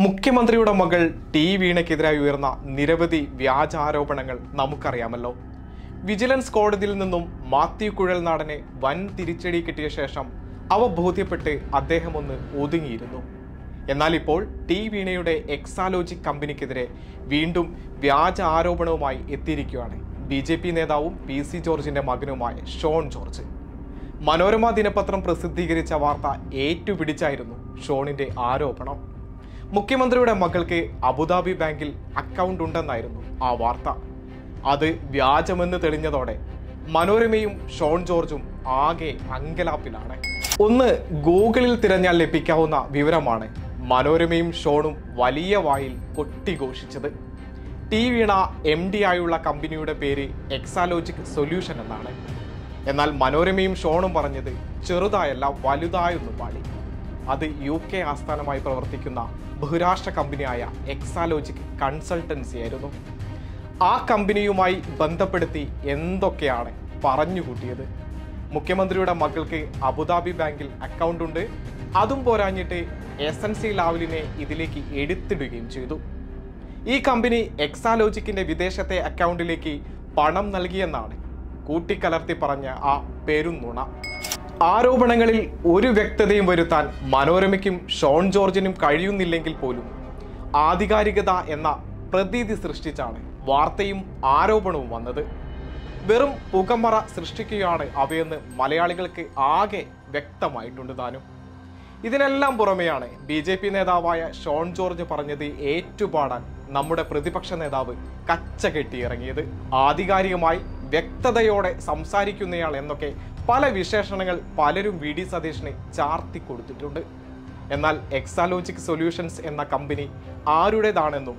മുഖ്യമന്ത്രിയുടെ മകൾ ടി വീണയ്ക്കെതിരായി ഉയർന്ന നിരവധി വ്യാജ ആരോപണങ്ങൾ നമുക്കറിയാമല്ലോ. വിജിലൻസ് കോടതിയിൽ നിന്നും മാത്യു കുഴൽനാടനെ വൻ തിരിച്ചടി കിട്ടിയ ശേഷം അവ ബോധ്യപ്പെട്ട് അദ്ദേഹം ഒന്ന് ഒതുങ്ങിയിരുന്നു. എന്നാൽ ഇപ്പോൾ ടി വീണയുടെ എക്സാലോജിക് കമ്പനിക്കെതിരെ വീണ്ടും വ്യാജ ആരോപണവുമായി എത്തിയിരിക്കുകയാണ് BJP നേതാവും PC ജോർജിന്റെ മകനുമായ ഷോൺ ജോർജ്. മനോരമ ദിനപത്രം പ്രസിദ്ധീകരിച്ച വാർത്ത ഏറ്റുപിടിച്ചായിരുന്നു ഷോണിന്റെ ആരോപണം. മുഖ്യമന്ത്രിയുടെ മകൾക്ക് അബുദാബി ബാങ്കിൽ അക്കൗണ്ട് ഉണ്ടെന്നായിരുന്നു ആ വാർത്ത. അത് വ്യാജമെന്ന് തെളിഞ്ഞതോടെ മനോരമയും ഷോൺ ജോർജും ആകെ അങ്കലാപ്പിലാണ്. ഒന്ന് ഗൂഗിളിൽ തിരഞ്ഞാൽ ലഭിക്കാവുന്ന വിവരമാണ് മനോരമയും ഷോണും വലിയ വായിൽ കൊട്ടിഘോഷിച്ചത്. ടി വീണ MD ആയുള്ള കമ്പനിയുടെ പേര് എക്സാലോജിക് സൊല്യൂഷൻ എന്നാണ്. എന്നാൽ മനോരമയും ഷോണും പറഞ്ഞത് ചെറുതായല്ല വലുതായൊന്നു പാടി. അത് UK ആസ്ഥാനമായി പ്രവർത്തിക്കുന്ന ബഹുരാഷ്ട്ര കമ്പനിയായ എക്സാലോജിക് കൺസൾട്ടൻസി ആയിരുന്നു. ആ കമ്പനിയുമായി ബന്ധപ്പെടുത്തി എന്തൊക്കെയാണ് പറഞ്ഞുകൂട്ടിയത്. മുഖ്യമന്ത്രിയുടെ മകൾക്ക് അബുദാബി ബാങ്കിൽ അക്കൗണ്ട് ഉണ്ട്, അതും പോരാഞ്ഞിട്ട് SNC ലാവലിനെ ഇതിലേക്ക് എടുത്തിടുകയും ചെയ്തു. ഈ കമ്പനി എക്സാലോജിക്കിന്റെ വിദേശത്തെ അക്കൗണ്ടിലേക്ക് പണം നൽകിയെന്നാണ് കൂട്ടിക്കലർത്തി പറഞ്ഞ ആ പെരുന്നുണ. ആരോപണങ്ങളിൽ ഒരു വ്യക്തതയും വരുത്താൻ മനോരമയ്ക്കും ഷോൺ ജോർജിനും കഴിയുന്നില്ലെങ്കിൽ പോലും ആധികാരികത എന്ന പ്രതീതി സൃഷ്ടിച്ചാണ് വാർത്തയും ആരോപണവും വന്നത്. വെറും പുകമറ സൃഷ്ടിക്കുകയാണ് അവയെന്ന് മലയാളികൾക്ക് ആകെ വ്യക്തമായിട്ടുണ്ട് താനും. ഇതിനെല്ലാം പുറമെയാണ് BJP നേതാവായ ഷോൺ ജോർജ് പറഞ്ഞത് ഏറ്റുപാടാൻ നമ്മുടെ പ്രതിപക്ഷ നേതാവ് കച്ച കെട്ടിയിറങ്ങിയത്. ആധികാരികമായി വ്യക്തതയോടെ സംസാരിക്കുന്നയാൾ എന്നൊക്കെ പല വിശേഷണങ്ങൾ പലരും VD സതീഷിനെ ചാർത്തി കൊടുത്തിട്ടുണ്ട്. എന്നാൽ എക്സാലോജിക് സൊല്യൂഷൻസ് എന്ന കമ്പനി ആരുടേതാണെന്നും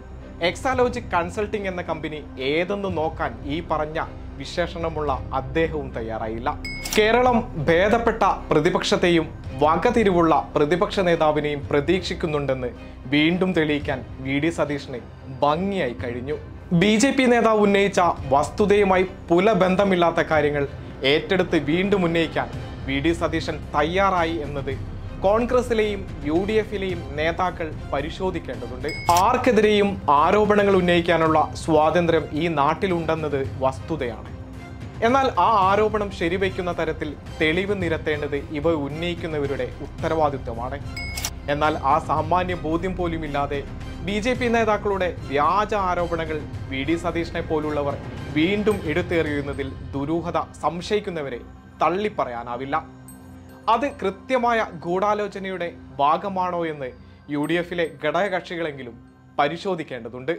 എക്സാലോജിക് കൺസൾട്ടിംഗ് എന്ന കമ്പനി ഏതെന്ന് നോക്കാൻ ഈ പറഞ്ഞ വിശേഷണമുള്ള അദ്ദേഹവും തയ്യാറായില്ല. കേരളം ഭേദപ്പെട്ട പ്രതിപക്ഷത്തെയും വകതിരിവുള്ള പ്രതിപക്ഷ നേതാവിനെയും പ്രതീക്ഷിക്കുന്നുണ്ടെന്ന് വീണ്ടും തെളിയിക്കാൻ VD സതീഷിന് ഭംഗിയായി കഴിഞ്ഞു. BJP നേതാവ് ഉന്നയിച്ച വസ്തുതയുമായി പുലബന്ധമില്ലാത്ത കാര്യങ്ങൾ ഏറ്റെടുത്ത് വീണ്ടും ഉന്നയിക്കാൻ VD സതീശൻ തയ്യാറായി എന്നത് കോൺഗ്രസിലെയും UDFിലെയും നേതാക്കൾ പരിശോധിക്കേണ്ടതുണ്ട്. ആർക്കെതിരെയും ആരോപണങ്ങൾ ഉന്നയിക്കാനുള്ള സ്വാതന്ത്ര്യം ഈ നാട്ടിലുണ്ടെന്നത് വസ്തുതയാണ്. എന്നാൽ ആ ആരോപണം ശരിവയ്ക്കുന്ന തരത്തിൽ തെളിവ് നിരത്തേണ്ടത് ഇവ ഉന്നയിക്കുന്നവരുടെ ഉത്തരവാദിത്വമാണ്. എന്നാൽ ആ സാമാന്യ ബോധ്യം പോലുമില്ലാതെ BJP നേതാക്കളുടെ വ്യാജ ആരോപണങ്ങൾ VD സതീഷിനെ പോലുള്ളവർ വീണ്ടും എടുത്തേറിയുന്നതിൽ ദുരൂഹത സംശയിക്കുന്നവരെ തള്ളിപ്പറയാനാവില്ല. അത് കൃത്യമായ ഗൂഢാലോചനയുടെ ഭാഗമാണോ എന്ന് UDFിലെ ഘടകകക്ഷികളെങ്കിലും പരിശോധിക്കേണ്ടതുണ്ട്.